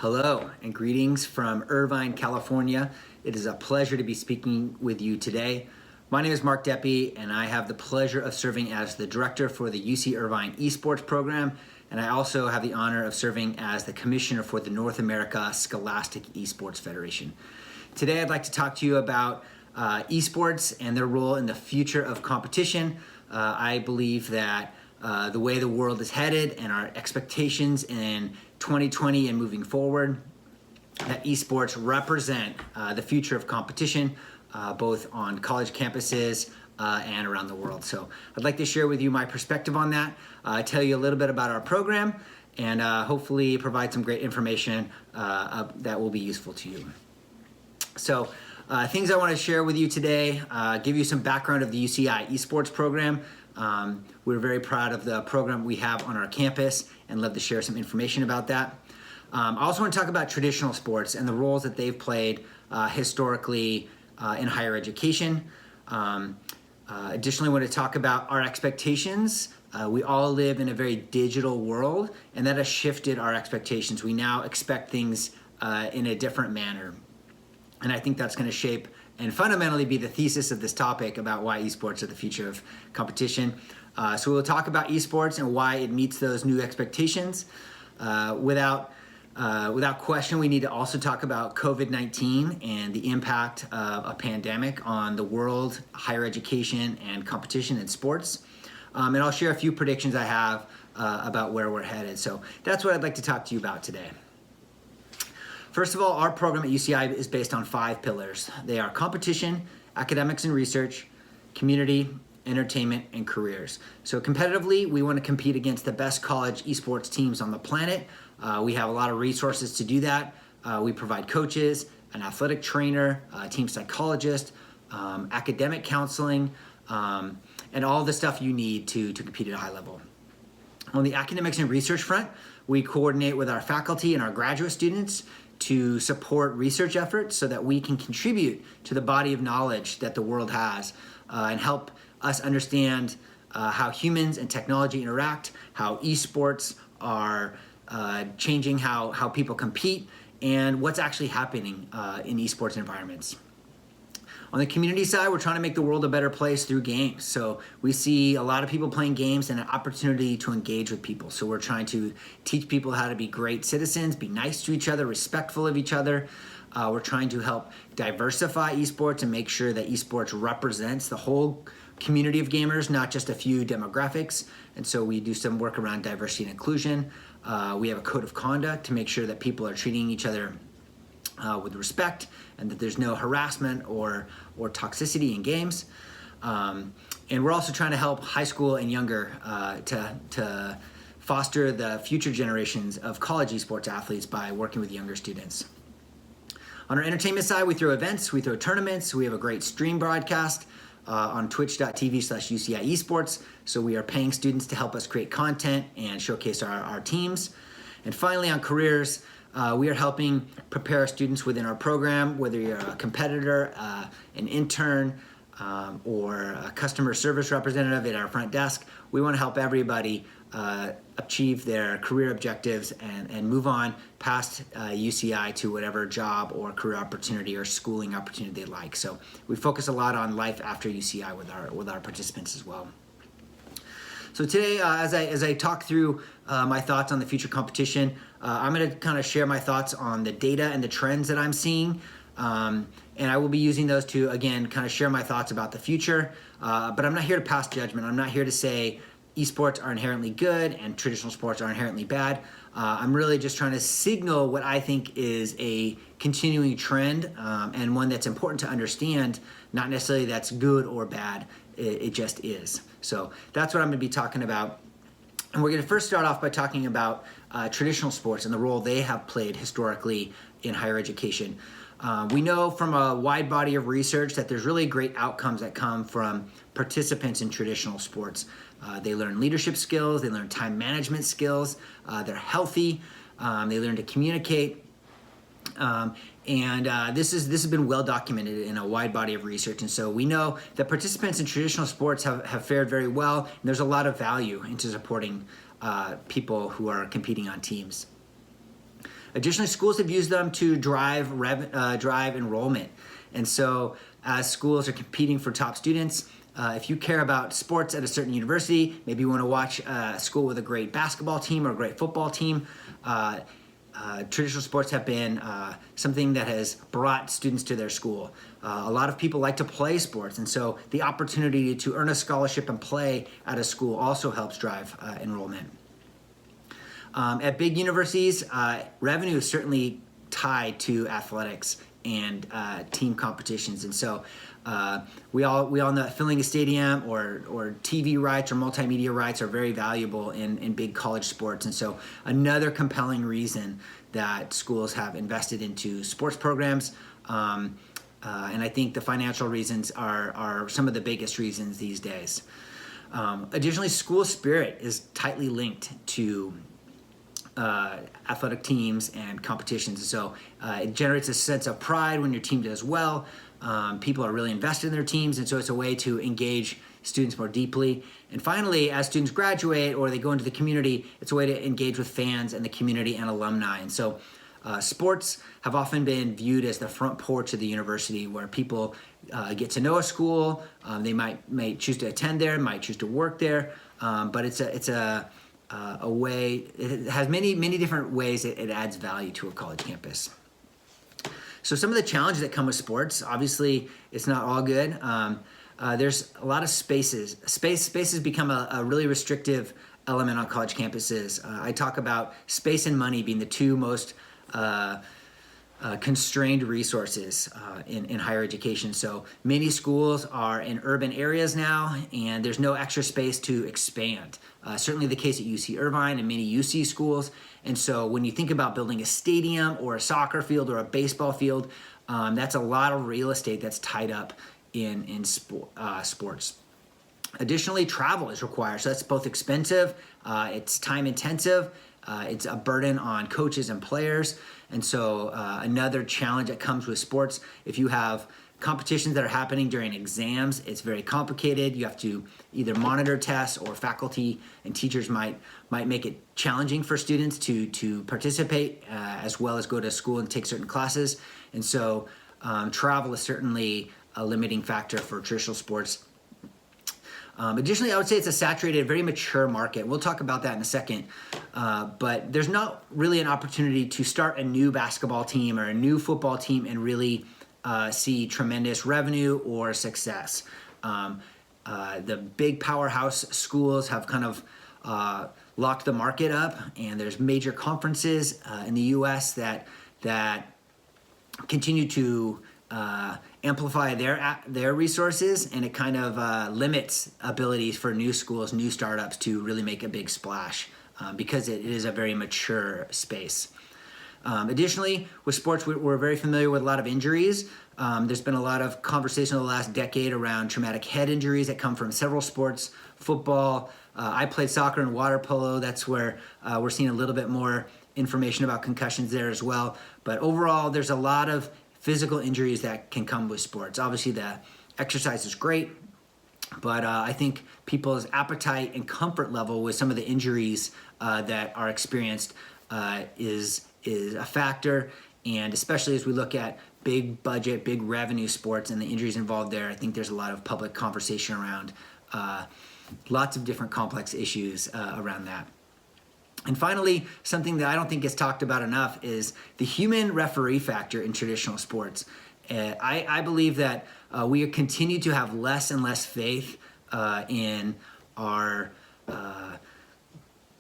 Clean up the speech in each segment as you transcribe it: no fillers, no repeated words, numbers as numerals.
Hello and greetings from Irvine, California. It is a pleasure to be speaking with you today. My name is Mark Deppe and I have the pleasure of serving as the director for the UC Irvine esports program, and I also have the honor of serving as the commissioner for the North America Scholastic Esports Federation. Today I'd like to talk to you about esports and their role in the future of competition. I believe that the way the world is headed and our expectations in 2020 and moving forward, that esports represent the future of competition, both on college campuses and around the world. So I'd like to share with you my perspective on that, tell you a little bit about our program, and hopefully provide some great information that will be useful to you. So things I want to share with you today, give you some background of the UCI esports program. We're very proud of the program we have on our campus and love to share some information about that. I also want to talk about traditional sports and the roles that they've played historically in higher education. Additionally, I want to talk about our expectations. We all live in a very digital world, and that has shifted our expectations. We now expect things in a different manner. And I think that's going to shape and fundamentally be the thesis of this topic about why esports are the future of competition. So we'll talk about esports and why it meets those new expectations. Without question, we need to also talk about COVID-19 and the impact of a pandemic on the world, higher education, and competition in sports. And I'll share a few predictions I have about where we're headed. So that's what I'd like to talk to you about today. First of all, our program at UCI is based on 5 pillars. They are competition, academics and research, community, entertainment, and careers. So competitively, we want to compete against the best college esports teams on the planet. We have a lot of resources to do that. We provide coaches, an athletic trainer, a team psychologist, academic counseling, and all the stuff you need to compete at a high level. On the academics and research front, we coordinate with our faculty and our graduate students to support research efforts so that we can contribute to the body of knowledge that the world has and help us understand how humans and technology interact, how esports are changing how people compete, and what's actually happening in esports environments. On the community side, we're trying to make the world a better place through games. So we see a lot of people playing games and an opportunity to engage with people. So we're trying to teach people how to be great citizens, be nice to each other, respectful of each other. We're trying to help diversify esports and make sure that esports represents the whole community of gamers, not just a few demographics. And so we do some work around diversity and inclusion. We have a code of conduct to make sure that people are treating each other with respect and that there's no harassment or toxicity in games. And we're also trying to help high school and younger to foster the future generations of college esports athletes by working with younger students. On our entertainment side, we throw events, we throw tournaments, we have a great stream broadcast on twitch.tv/UCI esports. So we are paying students to help us create content and showcase our teams. And finally, on careers, we are helping prepare students within our program, whether you're a competitor, an intern, or a customer service representative at our front desk. We want to help everybody achieve their career objectives and move on past UCI to whatever job or career opportunity or schooling opportunity they like. So we focus a lot on life after UCI with our participants as well. So today, as I talk through my thoughts on the future competition, I'm going to kind of share my thoughts on the data and the trends that I'm seeing. And I will be using those to, again, kind of share my thoughts about the future. But I'm not here to pass judgment. I'm not here to say esports are inherently good and traditional sports are inherently bad. I'm really just trying to signal what I think is a continuing trend and one that's important to understand, not necessarily that's good or bad. It just is. So that's what I'm going to be talking about. And we're going to first start off by talking about traditional sports and the role they have played historically in higher education. We know from a wide body of research that there's really great outcomes that come from participants in traditional sports. They learn leadership skills, they learn time management skills, they're healthy, they learn to communicate. This has been well documented in a wide body of research. And so we know that participants in traditional sports have fared very well, and there's a lot of value into supporting people who are competing on teams. Additionally, schools have used them to drive enrollment. And so as schools are competing for top students, if you care about sports at a certain university, maybe you want to watch a school with a great basketball team or a great football team, traditional sports have been something that has brought students to their school. A lot of people like to play sports, and so the opportunity to earn a scholarship and play at a school also helps drive enrollment. At big universities, revenue is certainly tied to athletics and team competitions, and so we all know that filling a stadium or TV rights or multimedia rights are very valuable in big college sports, and so another compelling reason that schools have invested into sports programs, and I think the financial reasons are some of the biggest reasons these days. Additionally, school spirit is tightly linked to athletic teams and competitions. So it generates a sense of pride when your team does well. People are really invested in their teams, and so it's a way to engage students more deeply. And finally, as students graduate or they go into the community, it's a way to engage with fans and the community and alumni. And so sports have often been viewed as the front porch of the university, where people get to know a school. They might choose to attend there, might choose to work there, but it's a way. It has many different ways it adds value to a college campus. So some of the challenges that come with sports, obviously, it's not all good. There's a lot of spaces. Spaces become a really restrictive element on college campuses. I talk about space and money being the two most constrained resources in higher education. So many schools are in urban areas now, and there's no extra space to expand. Certainly the case at UC Irvine and many UC schools. And so when you think about building a stadium or a soccer field or a baseball field, that's a lot of real estate that's tied up in sports. Additionally, travel is required. So that's both expensive, it's time intensive, it's a burden on coaches and players. And so another challenge that comes with sports, if you have competitions that are happening during exams, it's very complicated. You have to either monitor tests, or faculty and teachers might make it challenging for students to participate as well as go to school and take certain classes. And so travel is certainly a limiting factor for traditional sports. Additionally, I would say it's a saturated, very mature market. We'll talk about that in a second. But there's not really an opportunity to start a new basketball team or a new football team and really see tremendous revenue or success. The big powerhouse schools have kind of locked the market up, and there's major conferences in the U.S. that continue to amplify their resources, and it kind of limits abilities for new schools, new startups to really make a big splash because it is a very mature space. Additionally, with sports, we're very familiar with a lot of injuries. There's been a lot of conversation in the last decade around traumatic head injuries that come from several sports. Football, I played soccer and water polo. That's where we're seeing a little bit more information about concussions there as well. But overall, there's a lot of physical injuries that can come with sports. Obviously, the exercise is great, but I think people's appetite and comfort level with some of the injuries that are experienced is a factor. And especially as we look at big budget, big revenue sports and the injuries involved there, I think there's a lot of public conversation around lots of different complex issues around that. And finally, something that I don't think gets talked about enough is the human referee factor in traditional sports. I believe that we continue to have less and less faith in our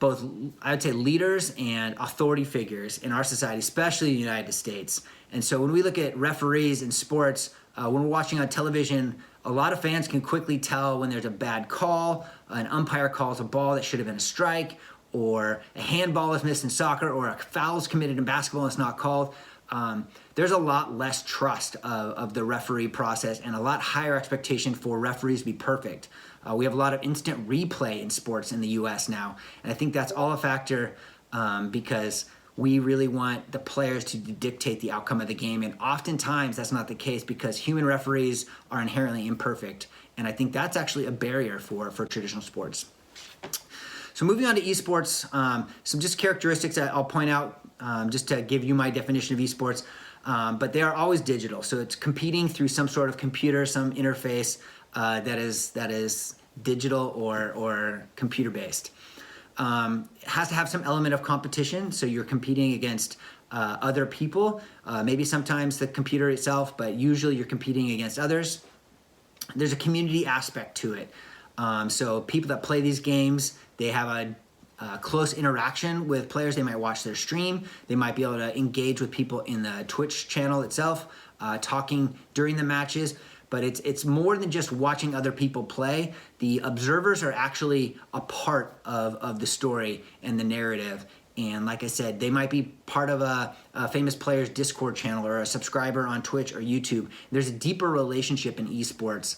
both, I would say, leaders and authority figures in our society, especially in the United States. And so when we look at referees in sports, when we're watching on television, a lot of fans can quickly tell when there's a bad call, an umpire calls a ball that should have been a strike, or a handball is missed in soccer, or a foul is committed in basketball and it's not called. There's a lot less trust of the referee process and a lot higher expectation for referees to be perfect. We have a lot of instant replay in sports in the U.S. now, and I think that's all a factor because we really want the players to dictate the outcome of the game, and oftentimes that's not the case because human referees are inherently imperfect, and I think that's actually a barrier for traditional sports. So moving on to esports, some just characteristics that I'll point out just to give you my definition of esports. But they are always digital, so it's competing through some sort of computer, some interface that is digital or computer based. It has to have some element of competition, so you're competing against other people, maybe sometimes the computer itself, but usually you're competing against others. There's a community aspect to it. So people that play these games, they have a close interaction with players. They might watch their stream. They might be able to engage with people in the Twitch channel itself, talking during the matches. But it's more than just watching other people play. The observers are actually a part of the story and the narrative. And like I said, they might be part of a famous player's Discord channel or a subscriber on Twitch or YouTube. There's a deeper relationship in esports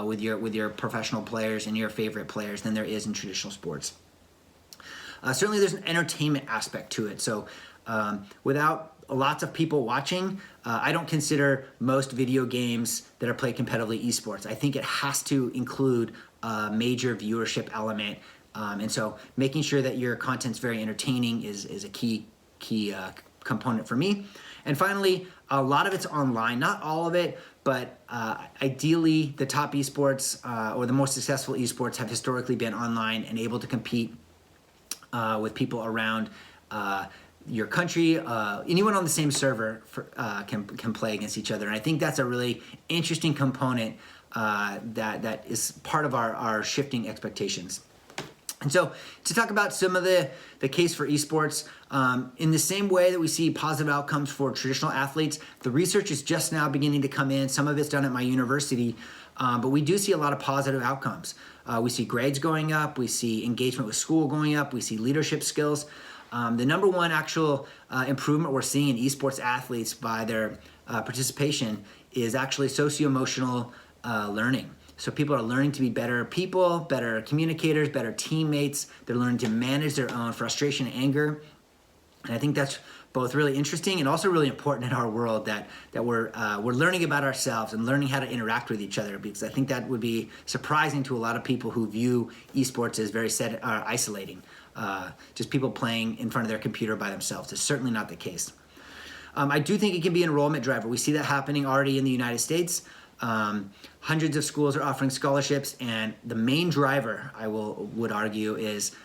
with your professional players and your favorite players than there is in traditional sports. Certainly there's an entertainment aspect to it. So without lots of people watching, I don't consider most video games that are played competitively esports. I think it has to include a major viewership element. And so making sure that your content's very entertaining is a key component for me. And finally, a lot of it's online, not all of it, but ideally the top esports or the most successful esports have historically been online and able to compete with people around your country. Anyone on the same server can play against each other. And I think that's a really interesting component that is part of our shifting expectations. And so to talk about some of the case for esports, in the same way that we see positive outcomes for traditional athletes, the research is just now beginning to come in. Some of it's done at my university, but we do see a lot of positive outcomes. We see grades going up, we see engagement with school going up, we see leadership skills. The number one actual improvement we're seeing in esports athletes by their participation is actually socio-emotional learning. So people are learning to be better people, better communicators, better teammates. They're learning to manage their own frustration and anger. And I think that's both really interesting and also really important in our world that we're learning about ourselves and learning how to interact with each other, because I think that would be surprising to a lot of people who view esports as very isolating. Just people playing in front of their computer by themselves. It's certainly not the case. I do think it can be an enrollment driver. We see that happening already in the United States. Hundreds of schools are offering scholarships, and the main driver, I would argue, is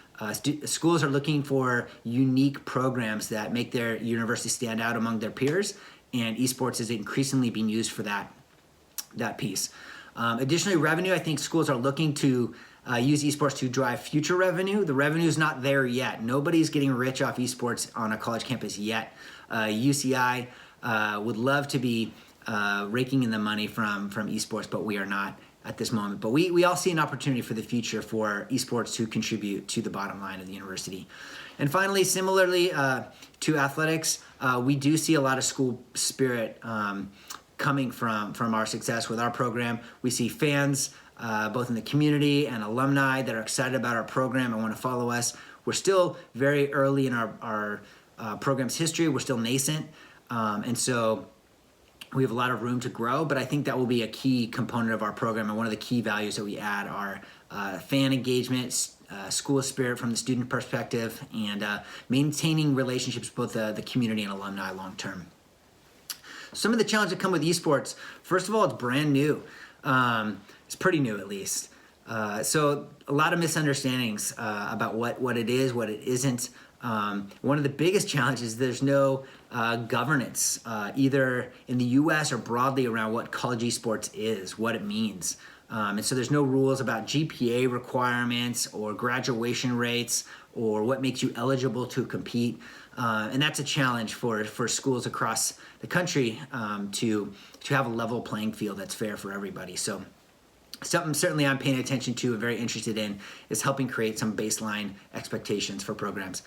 schools are looking for unique programs that make their university stand out among their peers, and esports is increasingly being used for that piece. Additionally, revenue, I think schools are looking to use esports to drive future revenue. The revenue is not there yet. Nobody's getting rich off esports on a college campus yet. UCI would love to be raking in the money from esports, but we are not at this moment. But we all see an opportunity for the future for esports to contribute to the bottom line of the university. And finally, similarly to athletics, we do see a lot of school spirit coming from our success with our program. We see fans both in the community and alumni that are excited about our program and want to follow us. We're still very early in our program's history. We're still nascent. And so we have a lot of room to grow, but I think that will be a key component of our program, and one of the key values that we add are fan engagement, school spirit from the student perspective, and maintaining relationships with both the community and alumni long term. Some of the challenges that come with esports, first of all, it's brand new. It's pretty new, at least. So a lot of misunderstandings about what it is, what it isn't. One of the biggest challenges is there's no governance, either in the US or broadly, around what college esports is, what it means. And so there's no rules about GPA requirements or graduation rates or what makes you eligible to compete. And that's a challenge for schools across the country to have a level playing field that's fair for everybody. So something certainly I'm paying attention to and very interested in is helping create some baseline expectations for programs.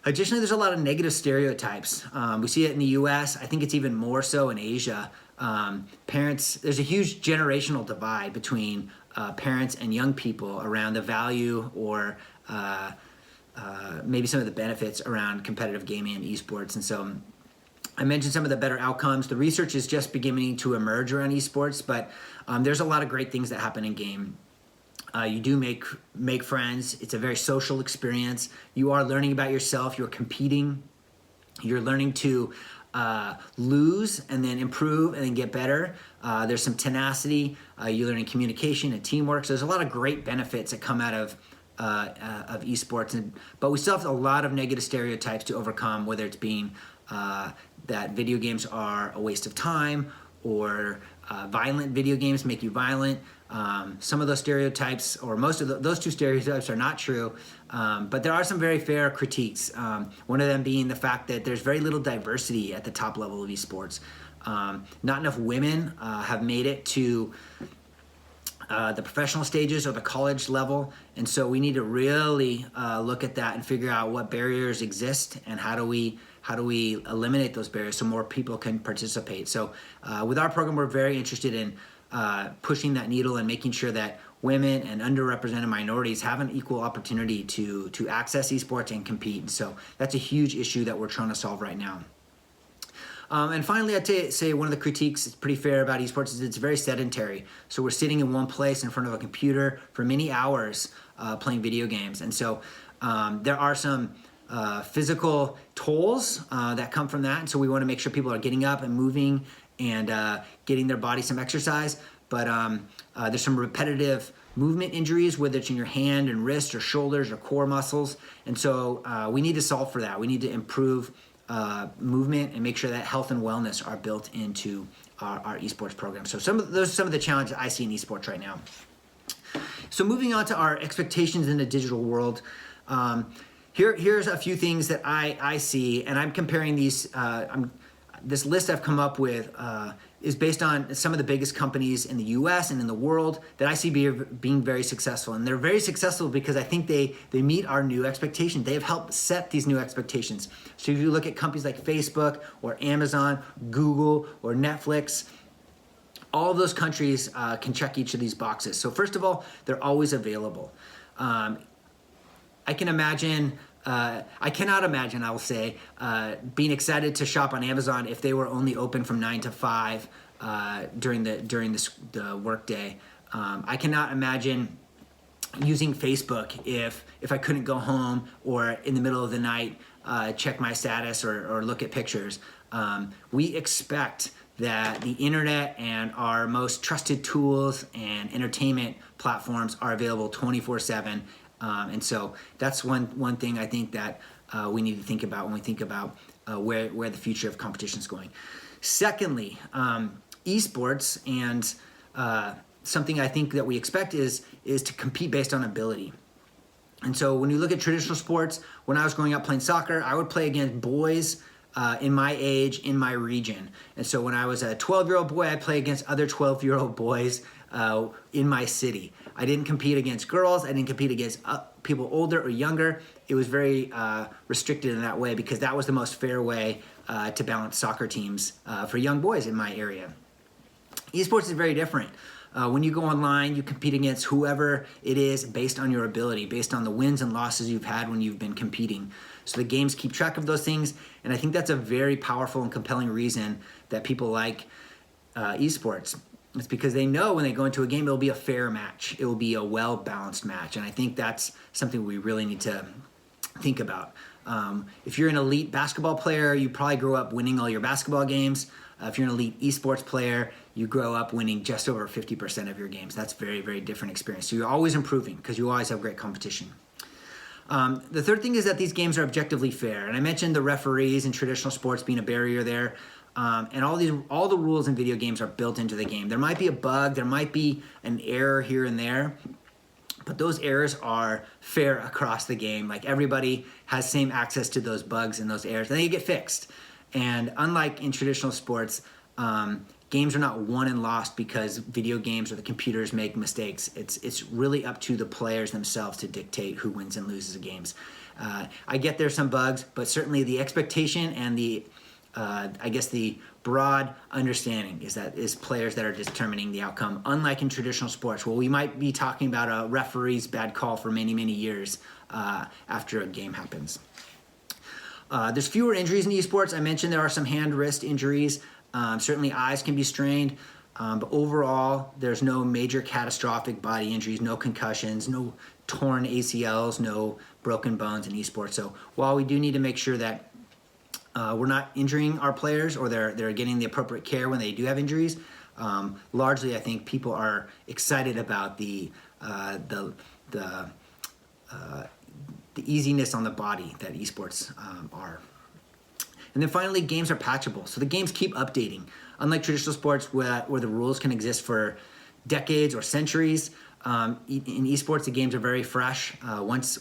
Additionally, there's a lot of negative stereotypes. We see it in the US. I think it's even more so in Asia. There's a huge generational divide between parents and young people around the value or maybe some of the benefits around competitive gaming and esports. And so I mentioned some of the better outcomes. The research is just beginning to emerge around esports, but there's a lot of great things that happen in game. You do make friends. It's a very social experience. You are learning about yourself. You're competing You're learning to lose and then improve and then get better. There's some tenacity. You're learning communication and teamwork. So there's a lot of great benefits that come out of esports, but we still have a lot of negative stereotypes to overcome, whether it's being that video games are a waste of time, or violent video games make you violent. Some of those stereotypes, or most of those two stereotypes, are not true, but there are some very fair critiques. One of them being the fact that there's very little diversity at the top level of esports. Not enough women have made it to the professional stages or the college level, and so we need to really look at that and figure out what barriers exist and how do we eliminate those barriers so more people can participate. So with our program, we're very interested in pushing that needle and making sure that women and underrepresented minorities have an equal opportunity to access esports and compete. And so that's a huge issue that we're trying to solve right now. And finally, I'd say one of the critiques that's pretty fair about esports is it's very sedentary. So we're sitting in one place in front of a computer for many hours playing video games. And so there are some physical tolls that come from that. And so we want to make sure people are getting up and moving and getting their body some exercise. But there's some repetitive movement injuries, whether it's in your hand and wrist or shoulders or core muscles. And so we need to solve for that. We need to improve movement and make sure that health and wellness are built into our esports program. So those are some of the challenges I see in esports right now. So moving on to our expectations in the digital world, here's a few things that I see, and I'm comparing these. This list I've come up with is based on some of the biggest companies in the US and in the world that I see being very successful. And they're very successful because I think they meet our new expectations. They have helped set these new expectations. So if you look at companies like Facebook or Amazon, Google, or Netflix, all of those countries can check each of these boxes. So first of all, they're always available. I cannot imagine, I will say, being excited to shop on Amazon if they were only open from 9 to 5 during the workday. I cannot imagine using Facebook if I couldn't go home or in the middle of the night check my status or look at pictures. We expect that the internet and our most trusted tools and entertainment platforms are available 24/7. And so that's one thing I think that we need to think about when we think about where the future of competition is going. Secondly, esports and something I think that we expect is to compete based on ability. And so when you look at traditional sports, when I was growing up playing soccer, I would play against boys in my age, in my region. And so when I was a 12-year-old boy, I'd play against other 12-year-old boys in my city. I didn't compete against girls. I didn't compete against people older or younger. It was very restricted in that way because that was the most fair way to balance soccer teams for young boys in my area. Esports is very different. When you go online, you compete against whoever it is based on your ability, based on the wins and losses you've had when you've been competing. So the games keep track of those things, and I think that's a very powerful and compelling reason that people like esports. It's because they know when they go into a game, it'll be a fair match. It will be a well-balanced match, and I think that's something we really need to think about. If you're an elite basketball player, you probably grew up winning all your basketball games. If you're an elite esports player, you grow up winning just over 50% of your games. That's very, very different experience. So you're always improving because you always have great competition. The third thing is that these games are objectively fair. And I mentioned the referees in traditional sports being a barrier there. And all the rules in video games are built into the game. There might be a bug, there might be an error here and there, but those errors are fair across the game. Like everybody has same access to those bugs and those errors, and they get fixed. And unlike in traditional sports, games are not won and lost because video games or the computers make mistakes. It's really up to the players themselves to dictate who wins and loses the games. I get there's some bugs, but certainly the expectation and the broad understanding is players that are determining the outcome, unlike in traditional sports, where we might be talking about a referee's bad call for many, many years after a game happens. There's fewer injuries in esports. I mentioned there are some hand-wrist injuries. Certainly eyes can be strained, but overall, there's no major catastrophic body injuries, no concussions, no torn ACLs, no broken bones in esports. So while we do need to make sure that we're not injuring our players, or they're getting the appropriate care when they do have injuries. Largely, I think people are excited about the easiness on the body that esports are. And then finally, games are patchable. So the games keep updating. Unlike traditional sports where the rules can exist for decades or centuries, in esports, the games are very fresh. Once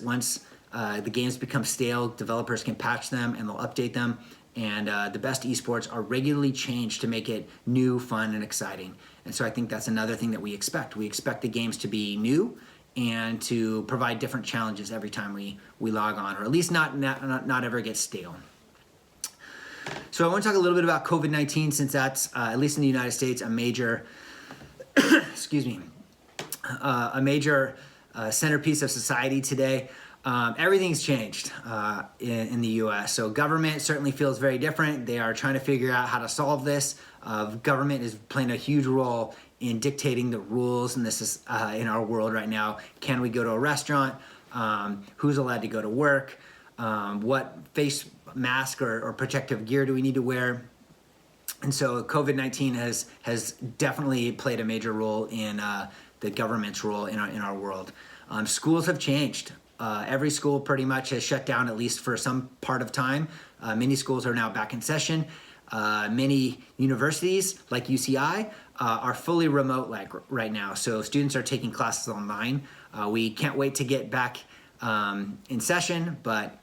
the games become stale, developers can patch them and they'll update them. And the best esports are regularly changed to make it new, fun, and exciting. And so I think that's another thing that we expect. We expect the games to be new and to provide different challenges every time we log on, or at least not ever get stale. So I want to talk a little bit about COVID-19, since that's, at least in the United States, a major, excuse me, a major centerpiece of society today. Everything's changed in the U.S. So government certainly feels very different. They are trying to figure out how to solve this. Government is playing a huge role in dictating the rules, and this is in our world right now. Can we go to a restaurant? Who's allowed to go to work? What face mask or protective gear do we need to wear? And so COVID-19 has definitely played a major role in the government's role in our world. Schools have changed. Every school pretty much has shut down, at least for some part of time. Many schools are now back in session. Many universities, like UCI, are fully remote right now. So students are taking classes online. We can't wait to get back in session, but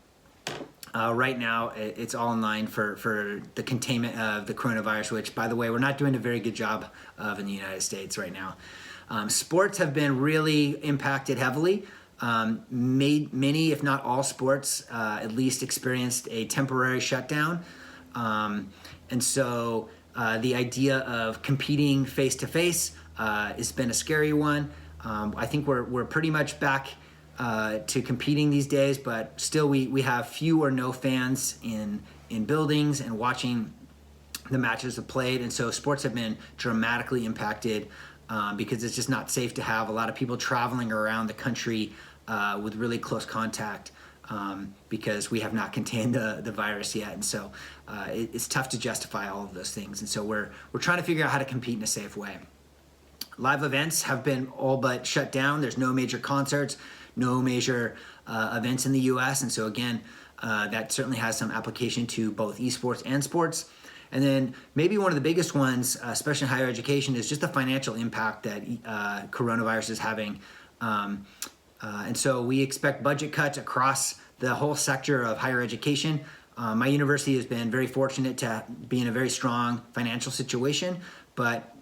right now it's all online for the containment of the coronavirus, which, by the way, we're not doing a very good job of in the United States right now. Sports have been really impacted heavily. Many, if not all sports, at least experienced a temporary shutdown. And so the idea of competing face-to-face has been a scary one. I think we're pretty much back to competing these days, but still we have few or no fans in buildings and watching the matches have played. And so sports have been dramatically impacted because it's just not safe to have a lot of people traveling around the country with really close contact because we have not contained the virus yet. And so it's tough to justify all of those things. And so we're trying to figure out how to compete in a safe way. Live events have been all but shut down. There's no major concerts, no major events in the US. And so again, that certainly has some application to both esports and sports. And then maybe one of the biggest ones, especially in higher education, is just the financial impact that coronavirus is having. And so we expect budget cuts across the whole sector of higher education. My university has been very fortunate to be in a very strong financial situation, but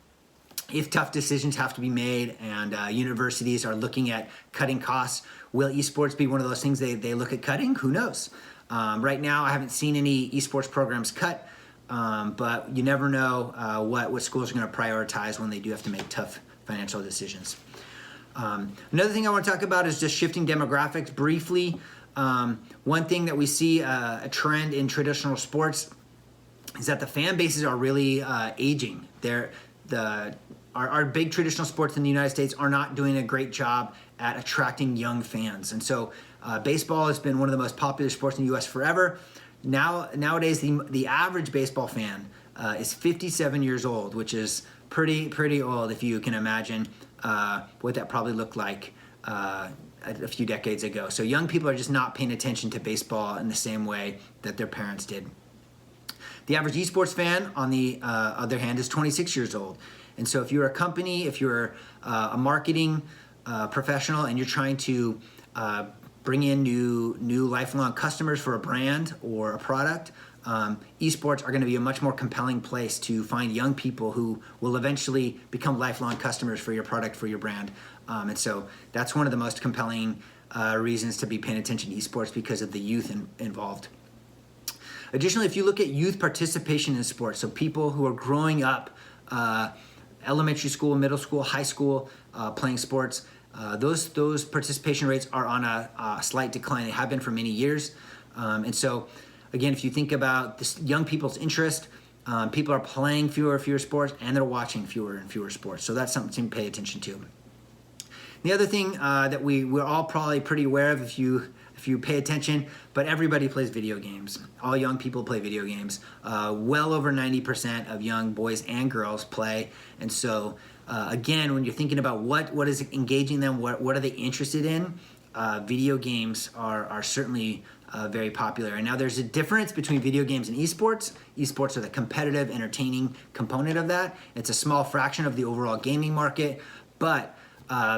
if tough decisions have to be made and universities are looking at cutting costs, will esports be one of those things they look at cutting? Who knows? Right now, I haven't seen any esports programs cut, but you never know what schools are going to prioritize when they do have to make tough financial decisions. Another thing I want to talk about is just shifting demographics briefly. One thing that we see a trend in traditional sports is that the fan bases are really aging. Our big traditional sports in the United States are not doing a great job at attracting young fans. And so baseball has been one of the most popular sports in the U.S. forever. Nowadays, the average baseball fan is 57 years old, which is pretty old if you can imagine what that probably looked like a few decades ago. So young people are just not paying attention to baseball in the same way that their parents did. The average esports fan, on the other hand, is 26 years old. And so if you're a company, if you're a marketing professional and you're trying to bring in new lifelong customers for a brand or a product, esports are going to be a much more compelling place to find young people who will eventually become lifelong customers for your product, for your brand. And so that's one of the most compelling reasons to be paying attention to esports, because of the youth involved. Additionally, if you look at youth participation in sports, so people who are growing up, elementary school, middle school, high school, playing sports, those participation rates are on a slight decline. They have been for many years. And so, again, if you think about this young people's interest, people are playing fewer and fewer sports, and they're watching fewer and fewer sports. So that's something to pay attention to. The other thing that we're all probably pretty aware of, if if you pay attention, but everybody plays video games. All young people play video games. Well over 90% of young boys and girls play. And so, again, when you're thinking about what is engaging them, what are they interested in, video games are certainly very popular. And now there's a difference between video games and esports. Esports are the competitive, entertaining component of that. It's a small fraction of the overall gaming market, but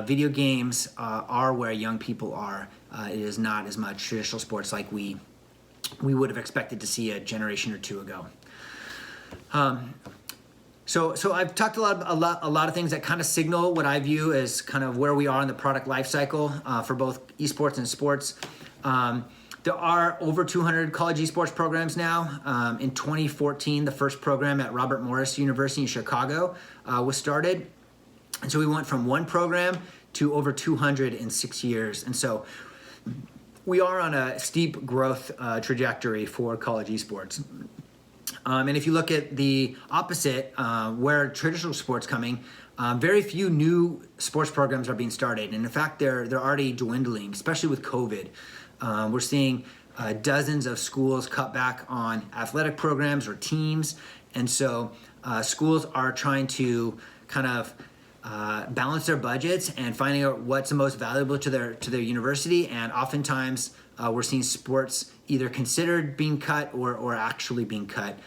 video games are where young people are. It is not as much traditional sports like we would have expected to see a generation or two ago. So I've talked a lot of things that kind of signal what I view as kind of where we are in the product life cycle for both esports and sports. There are over 200 college esports programs now. In 2014, the first program at Robert Morris University in Chicago was started. And so we went from one program to over 200 in 6 years. And so we are on a steep growth trajectory for college esports. And if you look at the opposite, where traditional sports coming, very few new sports programs are being started. And in fact, they're already dwindling, especially with COVID. We're seeing dozens of schools cut back on athletic programs or teams. And so schools are trying to kind of balance their budgets and finding out what's the most valuable to their university. And oftentimes we're seeing sports either considered being cut or actually being cut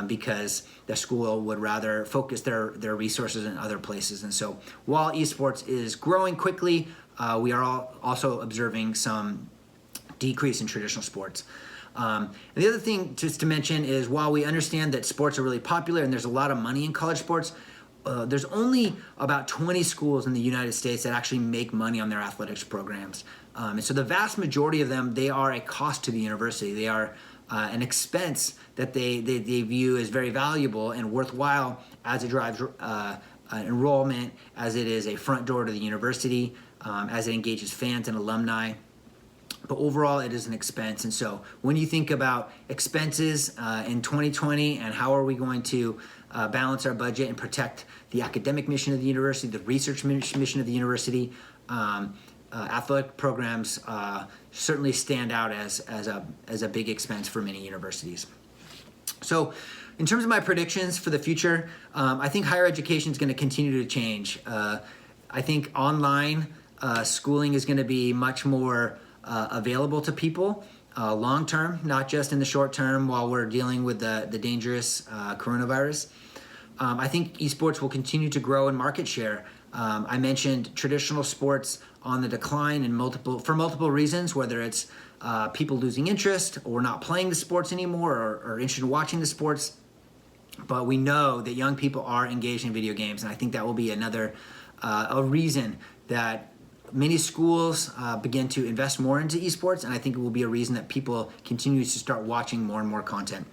because the school would rather focus their resources in other places. And so while esports is growing quickly, we are also observing some decrease in traditional sports. And the other thing just to mention is while we understand that sports are really popular and there's a lot of money in college sports, there's only about 20 schools in the United States that actually make money on their athletics programs. And so the vast majority of them, they are a cost to the university. They are an expense that they view as very valuable and worthwhile as it drives enrollment, as it is a front door to the university, as it engages fans and alumni. But overall, it is an expense. And so when you think about expenses in 2020 and how are we going to balance our budget and protect the academic mission of the university, the research mission of the university, athletic programs certainly stand out as a big expense for many universities. So in terms of my predictions for the future, I think higher education is going to continue to change. I think online schooling is going to be much more available to people long term, not just in the short term while we're dealing with the dangerous coronavirus. I think esports will continue to grow in market share. I mentioned traditional sports on the decline for multiple reasons, whether it's people losing interest or not playing the sports anymore or interested in watching the sports. But we know that young people are engaged in video games, and I think that will be another a reason that many schools begin to invest more into esports, and I think it will be a reason that people continue to start watching more and more content.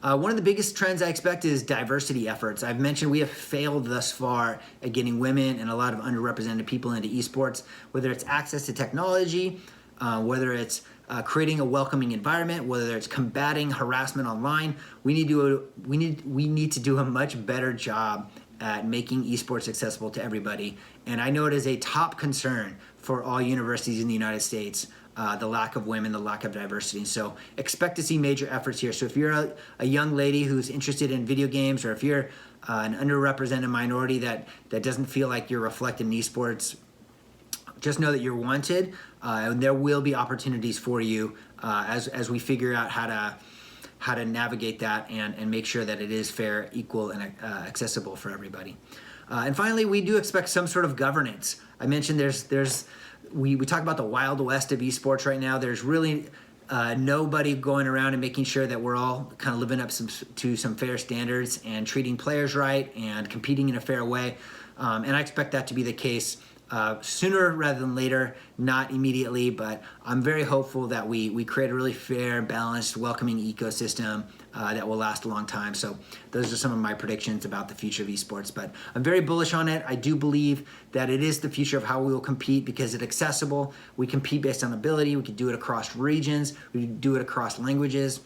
One of the biggest trends I expect is diversity efforts. I've mentioned we have failed thus far at getting women and a lot of underrepresented people into esports, whether it's access to technology, whether it's creating a welcoming environment, whether it's combating harassment online. We need to do a much better job at making esports accessible to everybody. And I know it is a top concern for all universities in the United States, the lack of women, the lack of diversity. So expect to see major efforts here. So if you're a young lady who's interested in video games, or if you're an underrepresented minority that doesn't feel like you're reflected in esports, just know that you're wanted, and there will be opportunities for you as we figure out how to navigate that and make sure that it is fair, equal, and accessible for everybody. And finally, we do expect some sort of governance. I mentioned we talk about the Wild West of esports right now. There's really nobody going around and making sure that we're all kind of living up to some fair standards and treating players right and competing in a fair way. And I expect that to be the case sooner rather than later, not immediately, but I'm very hopeful that we create a really fair, balanced, welcoming ecosystem that will last a long time. So those are some of my predictions about the future of esports, but I'm very bullish on it. I do believe that it is the future of how we will compete because it's accessible. We compete based on ability. We can do it across regions. We can do it across languages.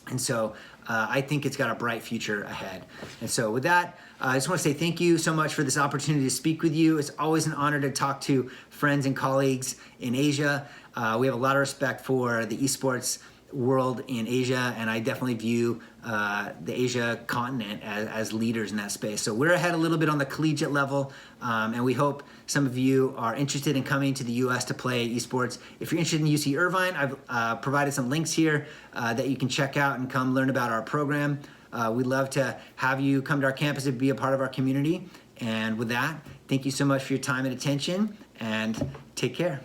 And so I think it's got a bright future ahead. And so with that, I just want to say thank you so much for this opportunity to speak with you. It's always an honor to talk to friends and colleagues in Asia. We have a lot of respect for the esports world in Asia, and I definitely view the Asia continent as leaders in that space. So we're ahead a little bit on the collegiate level, and we hope some of you are interested in coming to the US to play esports. If you're interested in UC Irvine, I've provided some links here that you can check out and come learn about our program. We'd love to have you come to our campus and be a part of our community. And with that, thank you so much for your time and attention, and take care.